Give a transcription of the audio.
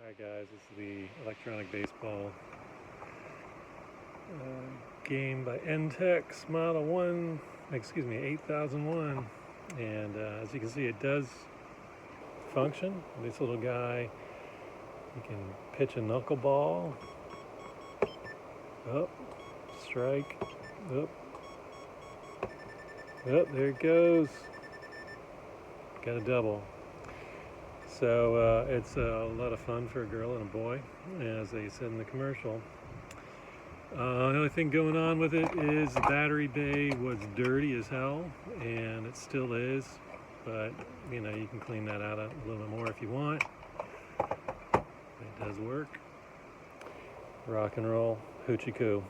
Alright guys, this is the electronic baseball game by Entex model 8001, and as you can see it does function. This little guy, you can pitch a knuckleball, up, strike, up, there it goes, got a double. So it's a lot of fun for a girl and a boy, as they said in the commercial. The only thing going on with it is the battery bay was dirty as hell, and it still is, but you know, you can clean that out a little bit more if you want. It does work. Rock and roll, hoochie coo.